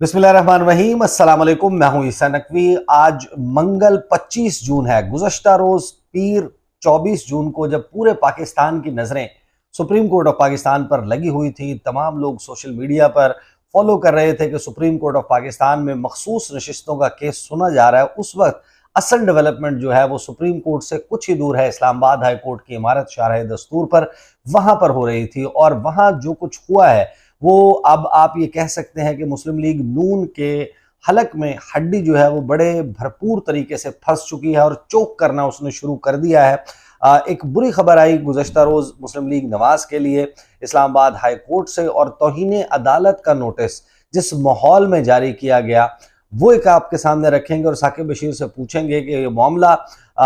बिस्मिल्लाहिर्रहमानिर्रहीम, अस्सलाम वालेकुम। मैं हूं ईसा नकवी। आज मंगल 25 जून है। गुज़श्ता रोज पीर 24 जून को जब पूरे पाकिस्तान की नजरें सुप्रीम कोर्ट ऑफ पाकिस्तान पर लगी हुई थी, तमाम लोग सोशल मीडिया पर फॉलो कर रहे थे कि सुप्रीम कोर्ट ऑफ पाकिस्तान में मखसूस नशिस्तों का केस सुना जा रहा है। उस वक्त असल डेवलपमेंट जो है वो सुप्रीम कोर्ट से कुछ ही दूर है, इस्लामाबाद हाई कोर्ट की इमारत शारह दस्तूर पर, वहां पर हो रही थी। और वहां जो कुछ हुआ है वो अब आप ये कह सकते हैं कि मुस्लिम लीग नून के हलक में हड्डी जो है वो बड़े भरपूर तरीके से फंस चुकी है और चोक करना उसने शुरू कर दिया है। एक बुरी खबर आई गुज़श्ता रोज मुस्लिम लीग नवाज के लिए इस्लामाबाद हाई कोर्ट से, और तौहीन अदालत का नोटिस जिस माहौल में जारी किया गया वो एक आपके सामने रखेंगे और साकिब बशीर से पूछेंगे कि ये मामला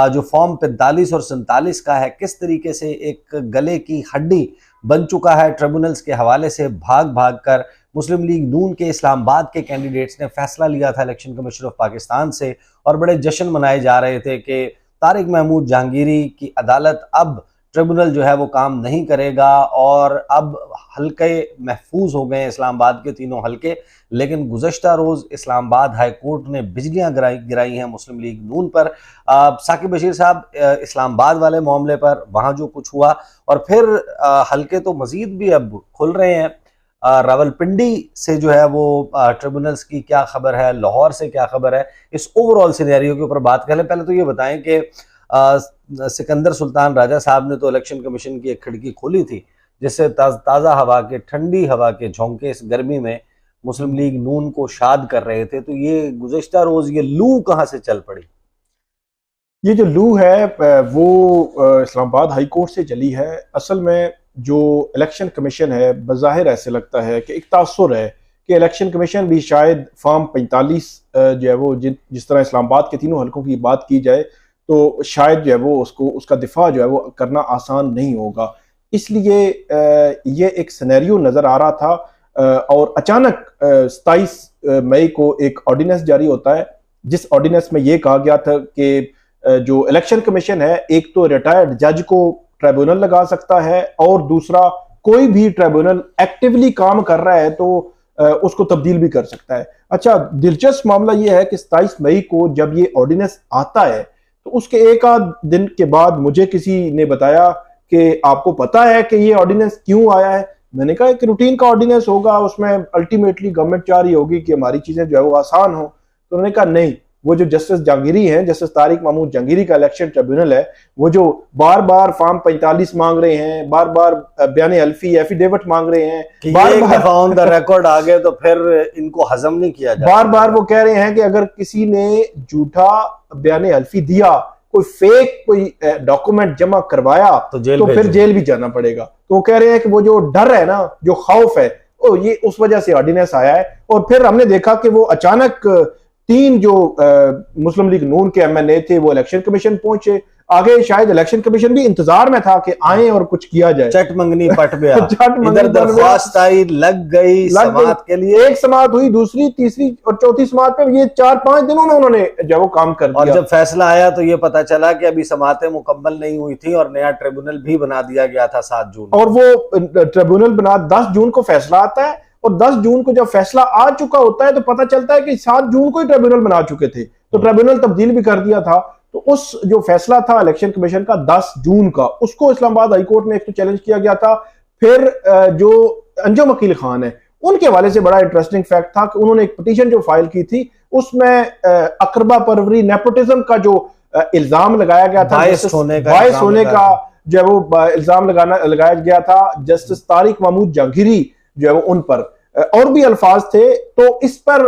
जो फॉर्म 45 और 47 का है, किस तरीके से एक गले की हड्डी बन चुका है। ट्रिब्यूनल्स के हवाले से भाग भाग कर मुस्लिम लीग नून के इस्लामाबाद के कैंडिडेट्स ने फैसला लिया था इलेक्शन कमीशन ऑफ पाकिस्तान से, और बड़े जश्न मनाए जा रहे थे कि तारिक महमूद जहांगीरी की अदालत अब ट्रिब्यूनल जो है वो काम नहीं करेगा और अब हल्के महफूज हो गए इस्लामाबाद के तीनों हल्के। लेकिन गुज़श्ता रोज इस्लामाबाद हाई कोर्ट ने बिजलियां गिराई हैं मुस्लिम लीग नून पर। साकिब बशीर साहब, इस्लामाबाद वाले मामले पर वहां जो कुछ हुआ, और फिर हल्के तो मजीद भी अब खुल रहे हैं। रावलपिंडी से जो है वो ट्रिब्यूनल्स की क्या खबर है, लाहौर से क्या खबर है, इस ओवरऑल सिनेरियो के ऊपर बात करें। पहले तो ये बताएं कि सिकंदर सुल्तान राजा साहब ने तो इलेक्शन कमीशन की एक खिड़की खोली थी जिससे ताज़ा हवा के, ठंडी हवा के झोंके इस गर्मी में मुस्लिम लीग नून को शाद कर रहे थे। तो ये गुज़श्ता रोज ये लू कहाँ से चल पड़ी? ये जो लू है वो इस्लामाबाद हाई कोर्ट से चली है। असल में जो इलेक्शन कमीशन है, बज़ाहिर ऐसे लगता है कि एक तासुर है कि इलेक्शन कमीशन भी शायद फॉर्म 45 जो है वो जिस तरह इस्लामाबाद के तीनों हलकों की बात की जाए तो शायद जो है वो उसका दिफा जो है वो करना आसान नहीं होगा। इसलिए ये एक सिनेरियो नज़र आ रहा था। और अचानक 27 मई को एक ऑर्डिनेंस जारी होता है जिस ऑर्डिनेंस में ये कहा गया था कि जो इलेक्शन कमीशन है, एक तो रिटायर्ड जज को ट्रिब्यूनल लगा सकता है और दूसरा कोई भी ट्रिब्यूनल एक्टिवली काम कर रहा है तो उसको तब्दील भी कर सकता है। अच्छा, दिलचस्प मामला यह है कि 27 मई को जब ये ऑर्डिनेंस आता है तो उसके एक आध दिन के बाद मुझे किसी ने बताया कि आपको पता है कि ये ऑर्डिनेंस क्यों आया है। मैंने कहा एक रूटीन का ऑर्डिनेंस होगा, उसमें अल्टीमेटली गवर्नमेंट चाह रही होगी कि हमारी चीजें जो है वो आसान हो। तो उन्होंने कहा नहीं, वो जो जस्टिस जहांगीरी हैं, जस्टिस तारिक महमूद जहांगीरी का इलेक्शन ट्रिब्यूनल है, वो जो बार बार फॉर्म 45 मांग रहे हैं, बार बार बयान हल्फी एफिडेविट मांग रहे हैं, बार बार ऑन द रिकॉर्ड आ गए तो फिर इनको हजम नहीं किया जाता। बार बार वो कह रहे हैं कि अगर किसी ने झूठा बयान हल्फी दिया, कोई फेक कोई डॉक्यूमेंट जमा करवाया तो फिर जेल भी जाना पड़ेगा। तो वो कह रहे हैं कि वो जो डर है ना, जो खौफ है, वो ये उस वजह से ऑर्डिनेंस आया है। और फिर हमने देखा कि वो अचानक 3 जो मुस्लिम लीग नून के एमएनए थे वो इलेक्शन कमीशन पहुंचे। आगे शायद इलेक्शन कमीशन भी इंतजार में था कि आए और कुछ किया जाए। चट मंगनी पट गया इधर दरख्वास्त आई, लग गई समात के लिए। एक समात हुई, दूसरी, तीसरी और चौथी समात पे ये 4-5 दिनों में उन्होंने जब वो काम कर दिया। और जब फैसला आया तो ये पता चला कि अभी समातें मुकम्मल नहीं हुई थी और नया ट्रिब्यूनल भी बना दिया गया था 7 जून। और वो ट्रिब्यूनल बना 10 जून को फैसला आता है, और 10 जून को जब फैसला आ चुका होता है तो पता चलता है कि 7 जून को ही ट्रिब्यूनल बना चुके थे, तो ट्रिब्यूनल तब्दील भी कर दिया था। तो उस जो फैसला था इलेक्शन कमीशन का 10 जून का, उसको इस्लामाबाद हाई कोर्ट में एक तो चैलेंज किया गया था। फिर जो अंजुम अकील खान है, उनके हवाले से बड़ा इंटरेस्टिंग फैक्ट था कि उन्होंने एक पिटीशन जो फाइल की थी उसमें अकरबा परवरी, नेपोटिज्म का जो इल्जाम लगाया गया था, बायस होने का जो है वो इल्जाम लगाया गया था जस्टिस तारिक महमूद जहांगीरी जो है वो उन पर, और भी अल्फाज थे। तो इस पर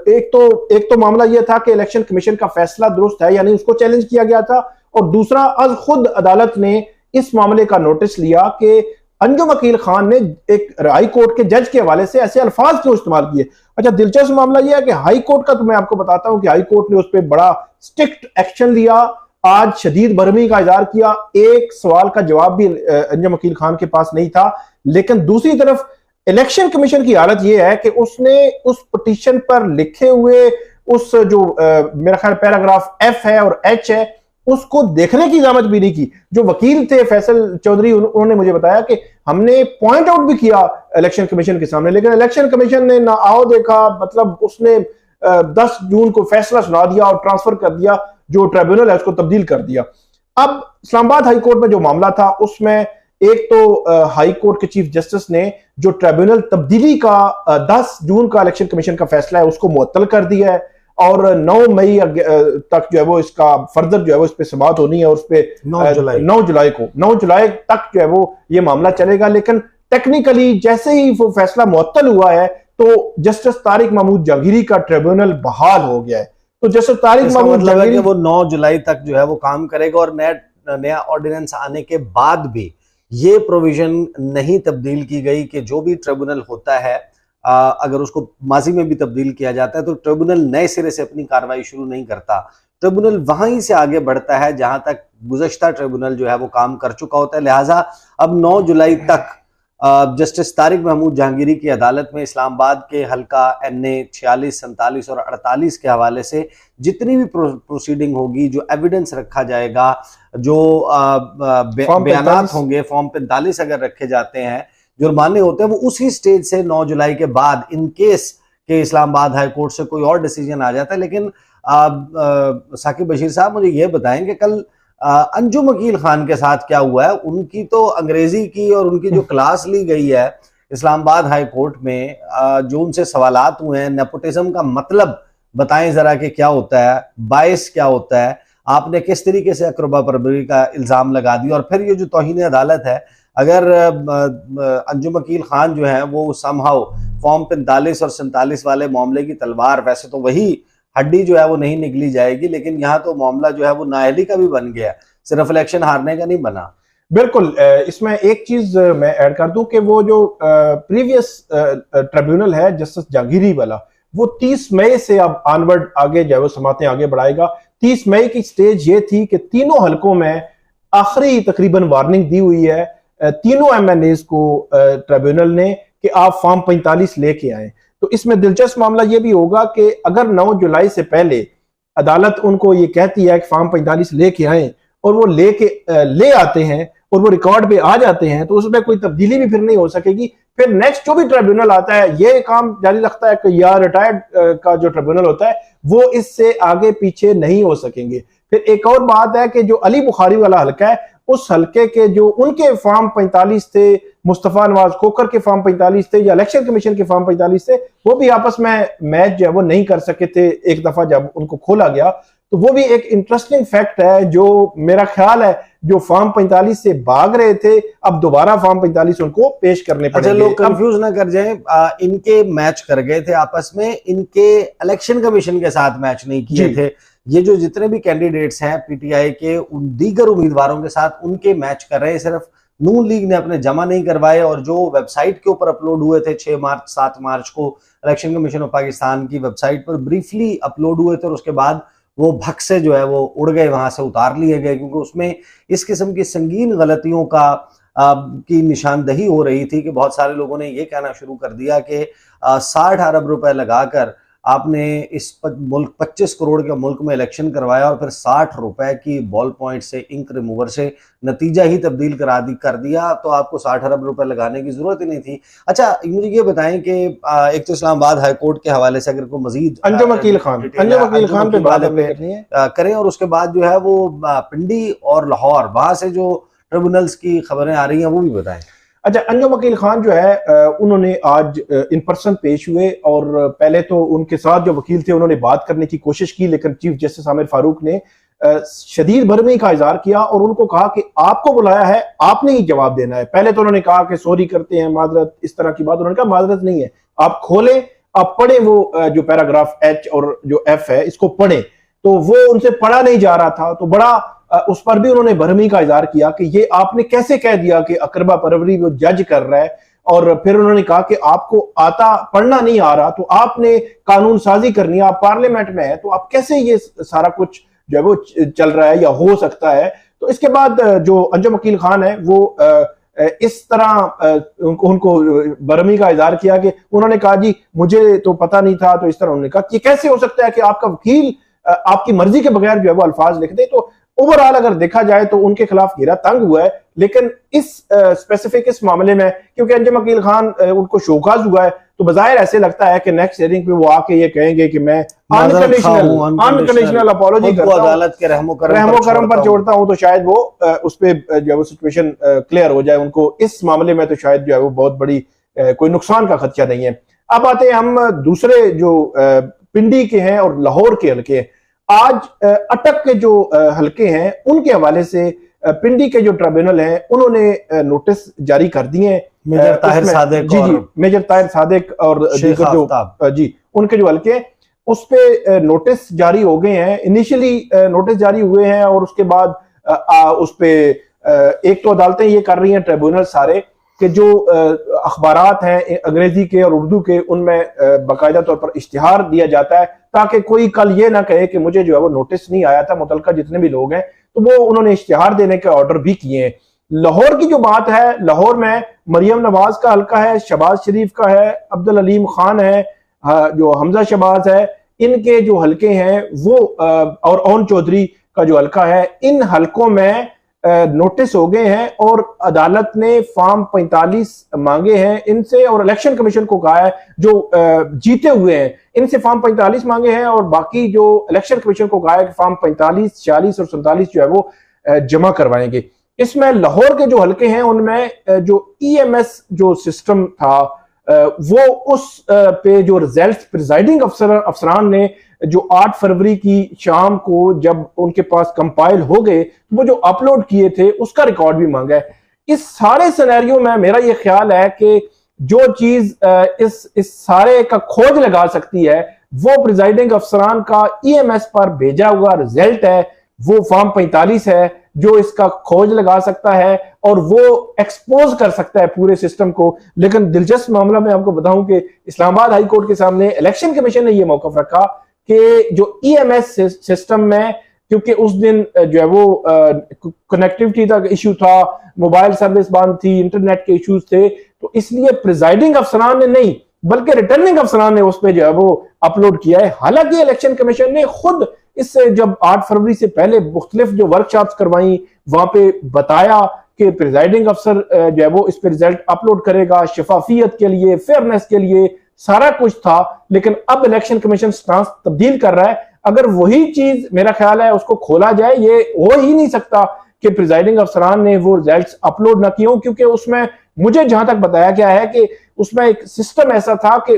एक तो मामला यह था कि इलेक्शन कमीशन का फैसला दुरुस्त है या नहीं, उसको चैलेंज किया गया था। और दूसरा, आज खुद अदालत ने इस मामले का नोटिस लिया कि अंजुम अकील खान ने एक हाई कोर्ट के जज के हवाले से ऐसे अल्फाज क्यों इस्तेमाल किए। अच्छा, दिलचस्प मामला यह है कि हाई कोर्ट का तो मैं आपको बताता हूं कि हाई कोर्ट ने उस पर बड़ा स्ट्रिक्ट एक्शन लिया, आज शदीद बरहमी का इजहार किया। एक सवाल का जवाब भी अंजुम अकील खान के पास नहीं था। लेकिन दूसरी तरफ इलेक्शन कमीशन की हालत यह है कि उसने उस पिटीशन पर लिखे हुए उस जो मेरा ख्याल पैराग्राफ एफ है और एच है, उसको देखने की जहमत भी नहीं की। जो वकील थे फैसल चौधरी, उन्होंने मुझे बताया कि हमने पॉइंट आउट भी किया इलेक्शन कमीशन के सामने, लेकिन इलेक्शन कमीशन ने ना आओ देखा, मतलब उसने 10 जून को फैसला सुना दिया और ट्रांसफर कर दिया, जो ट्रिब्यूनल है उसको तब्दील कर दिया। अब इस्लामाबाद हाई कोर्ट में जो मामला था उसमें एक तो हाई कोर्ट के चीफ जस्टिस ने जो ट्रिब्यूनल तब्दीली का 10 जून का इलेक्शन कमीशन का फैसला है उसको मुअत्तल कर दिया है, और 9 मई तक जो है वो इसका फर्दर जो है वो इस पे समाअत होनी है, और उस पे 9 जुलाई तक जो है वो ये मामला चलेगा। लेकिन टेक्निकली जैसे ही वो फैसला मुअत्तल हुआ है तो जस्टिस तारिक महमूद जहांगीरी का ट्रिब्यूनल बहाल हो गया है। तो जस्टिस तारिक महमूद जहांगीरी वो 9 जुलाई तक जो है वो काम करेगा, और नया ऑर्डिनेंस आने के बाद भी ये प्रोविजन नहीं तब्दील की गई कि जो भी ट्रिब्यूनल होता है अगर उसको माजी में भी तब्दील किया जाता है तो ट्रिब्यूनल नए सिरे से अपनी कार्रवाई शुरू नहीं करता। ट्रिब्यूनल वहीं से आगे बढ़ता है जहां तक गुज़श्ता ट्रिब्यूनल जो है वो काम कर चुका होता है। लिहाजा अब 9 जुलाई तक जस्टिस तारिक महमूद जहांगीरी की अदालत में इस्लामाबाद के हल्का NA 46, 47 और 48 के हवाले से जितनी भी प्रोसीडिंग होगी, जो एविडेंस रखा जाएगा, जो बयानात होंगे, फॉर्म 45 अगर रखे जाते हैं, जुर्माने होते हैं, वो उसी स्टेज से 9 जुलाई के बाद इन केस के इस्लामाबाद हाई कोर्ट से कोई और डिसीजन आ जाता है। लेकिन साकिब बशीर साहब मुझे ये बताएं कि कल अंजुम अकील खान के साथ क्या हुआ है? उनकी तो अंग्रेजी की और उनकी जो क्लास ली गई है इस्लामाबाद हाई कोर्ट में, जो उनसे सवालात हुए हैं, नेपोटिज्म का मतलब बताएं जरा कि क्या होता है, बायस क्या होता है, आपने किस तरीके से अकरबा परवरी का इल्जाम लगा दिया, और फिर ये जो तौहीन अदालत है, अगर अंजुम अकील खान जो है वो समहाउ फॉर्म 45 और 47 वाले मामले की तलवार, वैसे तो वही हड्डी जो है वो नहीं निकली जाएगी, लेकिन यहाँ तो मामला जो है वो नाअहली का भी बन गया, सिर्फ इलेक्शन हारने का नहीं बना। बिल्कुल। इसमें एक चीज मैं ऐड कर दूं कि वो जो प्रीवियस ट्रिब्यूनल है जस्टिस जहांगीरी वाला, वो 30 मई से अब ऑनवर्ड आगे जो है वो समातें आगे बढ़ाएगा। 30 मई की स्टेज ये थी कि तीनों हलकों में आखिरी तकरीबन वार्निंग दी हुई है तीनों MNAs को ट्रिब्यूनल ने कि आप फॉर्म 45 लेके आए। तो इसमें दिलचस्प मामला यह भी होगा कि अगर 9 जुलाई से पहले अदालत उनको ये कहती है कि फॉर्म 45 लेके आए, और वो ले आते हैं और वो रिकॉर्ड पे आ जाते हैं, तो उसमें कोई तब्दीली भी फिर नहीं हो सकेगी। फिर नेक्स्ट जो भी ट्रिब्यूनल आता है ये काम जारी रखता है कि या रिटायर्ड का जो ट्रिब्यूनल होता है वो इससे आगे पीछे नहीं हो सकेंगे। फिर एक और बात है कि जो अली बुखारी वाला हल्का है, उस हल्के के जो उनके फॉर्म 45 थे, मुस्तफा नवाज खोकर के फॉर्म 45 थे या इलेक्शन कमीशन के फॉर्म 45 थे, वो भी आपस में मैच जो है वो नहीं कर सके थे एक दफा जब उनको खोला गया। तो वो भी एक इंटरेस्टिंग फैक्ट है, जो मेरा ख्याल है जो फॉर्म 45 से भाग रहे थे अब दोबारा फॉर्म 45 उनको पेश करने पड़ेंगे। अच्छा, लोग कंफ्यूज ना कर जाएं, इनके मैच कर गए थे आपस में, इनके इलेक्शन कमीशन के साथ मैच नहीं किए थे। ये जो जितने भी कैंडिडेट्स हैं PTI के, उन दीगर उम्मीदवारों के साथ उनके मैच कर रहे हैं, सिर्फ नून लीग ने अपने जमा नहीं करवाए, और जो वेबसाइट के ऊपर अपलोड हुए थे 6 मार्च 7 मार्च को इलेक्शन कमीशन ऑफ पाकिस्तान की वेबसाइट पर ब्रीफली अपलोड हुए थे, और उसके बाद वो भग से जो है वो उड़ गए, वहां से उतार लिए गए, क्योंकि उसमें इस किस्म की संगीन गलतियों की निशानदही हो रही थी कि बहुत सारे लोगों ने ये कहना शुरू कर दिया कि 60 अरब रुपए लगाकर आपने इस मुल्क 25 करोड़ के मुल्क में इलेक्शन करवाया, और फिर 60 रुपए की बॉल पॉइंट से, इंक रिमूवर से नतीजा ही तब्दील कर दिया, तो आपको 60 अरब रुपए लगाने की जरूरत ही नहीं थी। अच्छा, मुझे ये बताएं कि एक तो इस्लामाबाद हाई कोर्ट के हवाले से अगर कोई मजीद अंजुम अकील खान पे बात करें, और उसके बाद जो है वो पिंडी और लाहौर, वहां से जो ट्रिब्यूनल्स की खबरें आ रही हैं वो भी बताएं। अच्छा, अंजुम अकील खान जो है उन्होंने आज इन पर्सन पेश हुए, और पहले तो उनके साथ जो वकील थे उन्होंने बात करने की कोशिश की, लेकिन चीफ जस्टिस आमिर फारूक ने शदीद भरमी का इजहार किया और उनको कहा कि आपको बुलाया है, आपने ही जवाब देना है। पहले तो उन्होंने कहा कि सॉरी करते हैं, माजरत, इस तरह की बात। उन्होंने कहा माजरत नहीं है, आप खोलें, आप पढ़े वो जो पैराग्राफ H और जो F है इसको पढ़े। तो वो उनसे पढ़ा नहीं जा रहा था, तो बड़ा उस पर भी उन्होंने भरमी का इजहार किया कि ये आपने कैसे कह दिया कि अकरबा परवरी वो जज कर रहा है। और फिर उन्होंने कहा कि आपको आता पढ़ना नहीं आ रहा, तो आपने कानून साजी करनी है, आप पार्लियामेंट में है, तो आप कैसे ये सारा कुछ जो है वो चल रहा है या हो सकता है। तो इसके बाद जो अंजुम अकील खान है वो इस तरह उनको बरमी का इजहार किया कि उन्होंने कहा जी मुझे तो पता नहीं था। तो इस तरह उन्होंने कहा कि कैसे हो सकता है कि आपका वकील आपकी मर्जी के बगैर जो है वो अल्फाज लिख दे। तो ओवरऑल अगर देखा जाए तो उनके खिलाफ घेरा तंग हुआ है। लेकिन इस स्पेसिफिक इस मामले में क्योंकि अंजुम अकील खान उनको शोकाज हुआ है, तो बजाहिर ऐसे लगता है कि नेक्स्ट हियरिंग पे वो आके ये कहेंगे कि मैं अनकंडीशनल अपॉलॉजी करता हूं, अदालत के रहमो करम पर छोड़ता हूं, तो शायद वो उस पे जो है वो सिचुएशन क्लियर हो जाए उनको। इस मामले में तो शायद जो है वो बहुत बड़ी कोई नुकसान का खदशा नहीं है। अब आते हैं हम दूसरे जो पिंडी के हैं और लाहौर के हल्के हैं। आज अटक के जो हल्के हैं उनके हवाले से पिंडी के जो ट्रिब्यूनल हैं उन्होंने नोटिस जारी कर दिए हैं। मेजर ताहिर सादिक, जी मेजर ताहिर सादिक और दीगर जो जी उनके जो हल्के हैं उस पे नोटिस जारी हो गए हैं। इनिशियली नोटिस जारी हुए हैं और उसके बाद उस पे एक तो अदालतें ये कर रही हैं, ट्रिब्यूनल सारे, कि जो अखबारात हैं अंग्रेजी के और उर्दू के उनमें बाकायदा तौर पर इश्तिहार दिया जाता है, ताकि कोई कल ये ना कहे कि मुझे जो है वो नोटिस नहीं आया था। मुतलका जितने भी लोग हैं तो वो उन्होंने इश्तिहार देने के ऑर्डर भी किए हैं। लाहौर की जो बात है, लाहौर में मरियम नवाज का हल्का है, शहबाज शरीफ का है, अब्दुल अलीम खान है, जो हमजा शहबाज है, इनके जो हल्के हैं वो और ओन चौधरी का जो हल्का है, इन हल्कों में नोटिस हो गए हैं और अदालत ने फॉर्म 45 मांगे हैं इनसे और इलेक्शन कमीशन को कहा है जो जीते हुए हैं इनसे फॉर्म 45 मांगे हैं और बाकी जो इलेक्शन कमीशन को कहा है कि फॉर्म 45, 46 और 47 जो है वो जमा करवाएंगे। इसमें लाहौर के जो हल्के हैं उनमें जो ईएमएस जो सिस्टम था वो उस पे जो रिजल्ट प्रिजाइडिंग अफसरान ने जो 8 फरवरी की शाम को जब उनके पास कंपाइल हो गए वो जो अपलोड किए थे उसका रिकॉर्ड भी मांगा है। इस सारे सिनेरियो में मेरा ये ख्याल है कि जो चीज इस सारे का खोज लगा सकती है वो प्रिजाइडिंग अफसरान का ईएमएस पर भेजा हुआ रिजल्ट है, वो फॉर्म 45 है जो इसका खोज लगा सकता है और वो एक्सपोज कर सकता है पूरे सिस्टम को। लेकिन दिलचस्प मामला मैं आपको बताऊं कि इस्लामाबाद हाई कोर्ट के सामने इलेक्शन कमीशन ने यह मौकफ रखा कि जो ईएमएस सिस्टम में, क्योंकि उस दिन जो है वो कनेक्टिविटी का इशू था, मोबाइल सर्विस बंद थी, इंटरनेट के इश्यूज थे, तो इसलिए प्रिजाइडिंग अफसरान ने नहीं बल्कि रिटर्निंग अफसरान ने उस पर जो है वो अपलोड किया है। हालांकि इलेक्शन कमीशन ने खुद इससे जब 8 फरवरी से पहले मुख्तलिफ जो वर्कशॉप्स करवाई वहां पे बताया कि प्रिजाइडिंग अफसर जो है वो इस पे रिजल्ट अपलोड करेगा, शफाफियत के लिए, फेयरनेस के लिए सारा कुछ था। लेकिन अब इलेक्शन कमीशन स्टांस तब्दील कर रहा है। अगर वही चीज मेरा ख्याल है उसको खोला जाए, ये हो ही नहीं सकता कि प्रिजाइडिंग अफसरान ने वो रिजल्ट अपलोड ना किए, क्योंकि उसमें मुझे जहां तक बताया गया है कि उसमें एक सिस्टम ऐसा था कि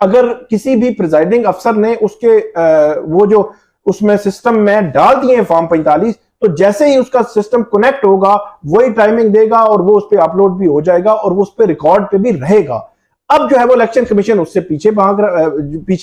अगर किसी भी प्रिजाइडिंग अफसर ने उसके वो जो उसमें सिस्टम में डाल दिए फॉर्म 45, तो जैसे ही उसका सिस्टम कनेक्ट होगा वही टाइमिंग देगा और वो उस पर अपलोड भी हो जाएगा और वो उस पर रिकॉर्ड पे भी रहेगा। अब जो है वो इलेक्शन कमीशन उससे पीछे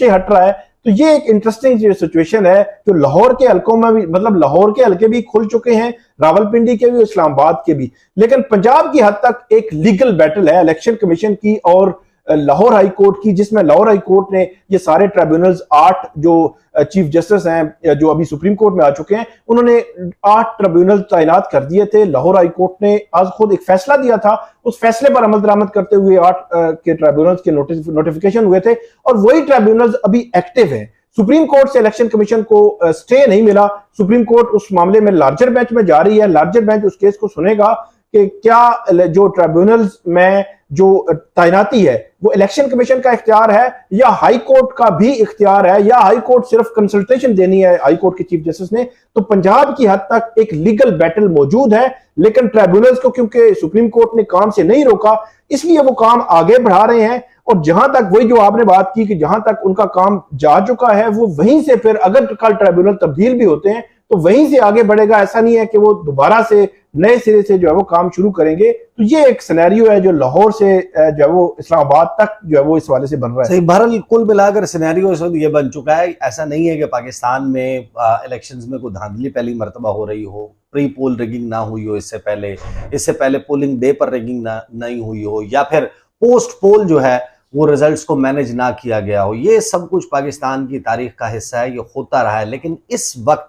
हट रहा है। तो ये एक इंटरेस्टिंग सिचुएशन है जो लाहौर के हल्कों में भी, मतलब लाहौर के हल्के भी खुल चुके हैं, रावलपिंडी के भी, इस्लामाबाद के भी, लेकिन पंजाब की हद तक एक लीगल बैटल है इलेक्शन कमीशन की और लाहौर हाई कोर्ट की, जिसमें लाहौर हाई कोर्ट ने ये सारे ट्रिब्यूनल्स 8 जो चीफ जस्टिस हैं जो अभी सुप्रीम कोर्ट में आ चुके हैं, उन्होंने 8 ट्रिब्यूनल तैनात कर दिए थे। लाहौर हाई कोर्ट ने आज खुद एक फैसला दिया था, उस फैसले पर अमल दरामद करते हुए 8 के ट्रिब्यूनल्स के नोटिफिकेशन हुए थे और वही ट्रिब्यूनल्स अभी एक्टिव है। सुप्रीम कोर्ट से इलेक्शन कमीशन को स्टे नहीं मिला, सुप्रीम कोर्ट उस मामले में लार्जर बेंच में जा रही है, लार्जर बेंच उस केस को सुनेगा कि क्या जो ट्रिब्यूनल्स में जो तैनाती है वो इलेक्शन कमीशन का इख्तियार है या हाई कोर्ट का भी इख्तियार है, या हाई कोर्ट सिर्फ कंसल्टेशन देनी है हाई कोर्ट के चीफ जस्टिस ने। तो पंजाब की हद तक एक लीगल बैटल मौजूद है, लेकिन ट्रिब्यूनल्स को क्योंकि सुप्रीम कोर्ट ने काम से नहीं रोका इसलिए वो काम आगे बढ़ा रहे हैं। और जहां तक वही जो आपने बात की कि जहां तक उनका काम जा चुका है वो वहीं से फिर अगर कल ट्रिब्यूनल तब्दील भी होते हैं तो वहीं से आगे बढ़ेगा। ऐसा नहीं है कि वो दोबारा से नए सिरे से जो है वो काम शुरू करेंगे। तो ये एक सिनेरियो है जो लाहौर से जो है वो इस्लामाबाद तक जो है वो इस वाले से बन रहा है। सही, बहरहाल कुल मिलाकर सिनेरियो इस वक्त ये बन चुका है। ऐसा नहीं है कि पाकिस्तान में इलेक्शंस में कोई धांधली पहली मरतबा हो रही हो, प्री पोल रिगिंग ना हुई हो, इससे पहले पोलिंग डे पर रिगिंग नहीं हुई हो, या फिर पोस्ट पोल जो है वो रिजल्ट्स को मैनेज ना किया गया हो। ये सब कुछ पाकिस्तान की तारीख का हिस्सा है, ये होता रहा है। लेकिन इस वक्त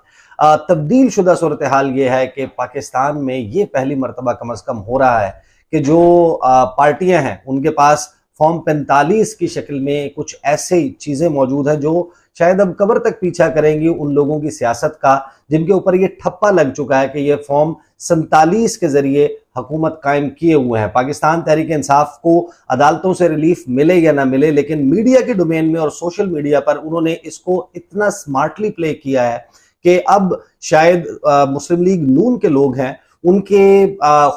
तब्दील शुदा सूरत हाल ये है कि पाकिस्तान में ये पहली मरतबा कम अज कम हो रहा है कि जो पार्टियां हैं उनके पास फॉर्म 45 की शक्ल में कुछ ऐसी चीजें मौजूद हैं जो शायद अब कब्र तक पीछा करेंगी उन लोगों की सियासत का जिनके ऊपर ये ठप्पा लग चुका है कि ये फॉर्म 47 के जरिए हुकूमत कायम किए हुए हैं। पाकिस्तान तहरीक इंसाफ को अदालतों से रिलीफ मिले या ना मिले, लेकिन मीडिया के डोमेन में और सोशल मीडिया पर उन्होंने इसको इतना स्मार्टली प्ले किया है कि अब शायद मुस्लिम लीग नून के लोग हैं उनके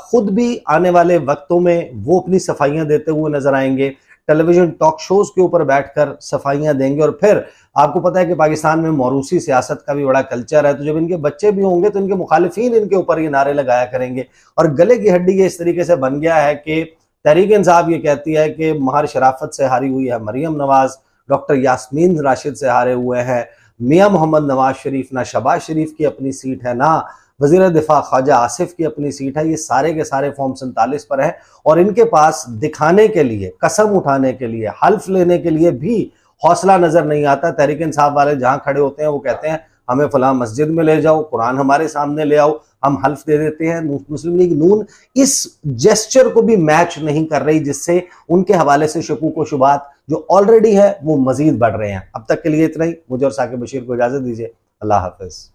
खुद भी आने वाले वक्तों में वो अपनी सफाइयां देते हुए नजर आएंगे, टेलीविजन टॉक शोज के ऊपर बैठकर सफाइयां देंगे। और फिर आपको पता है कि पाकिस्तान में मौरूसी सियासत का भी बड़ा कल्चर है, तो जब इनके बच्चे भी होंगे तो इनके मुखालिफिन इनके ऊपर ये नारे लगाया करेंगे। और गले की हड्डी ये इस तरीके से बन गया है कि तहरीक इंसाफ ये कहती है कि महार शराफत से हारी हुई है मरियम नवाज, डॉक्टर यास्मीन राशिद से हारे हुए हैं मियां मोहम्मद नवाज शरीफ, ना शहबाज शरीफ की अपनी सीट है, ना वजीर दिफा ख्वाजा आसिफ की अपनी सीट है। ये सारे के सारे फॉर्म 47 पर है और इनके पास दिखाने के लिए, कसम उठाने के लिए, हल्फ लेने के लिए भी हौसला नजर नहीं आता। तहरीक इंसाफ वाले जहां खड़े होते हैं वो कहते हैं हमें फलां मस्जिद में ले जाओ, कुरान हमारे सामने ले आओ, हम हल्फ दे देते हैं। मुस्लिम लीग नून इस जेस्चर को भी मैच नहीं कर रही, जिससे उनके हवाले से शकूक व शुबात जो ऑलरेडी है वो मजीद बढ़ रहे हैं। अब तक के लिए इतना ही। मुझे और साकिब बशीर को इजाजत दीजिए। अल्लाह हाफिज।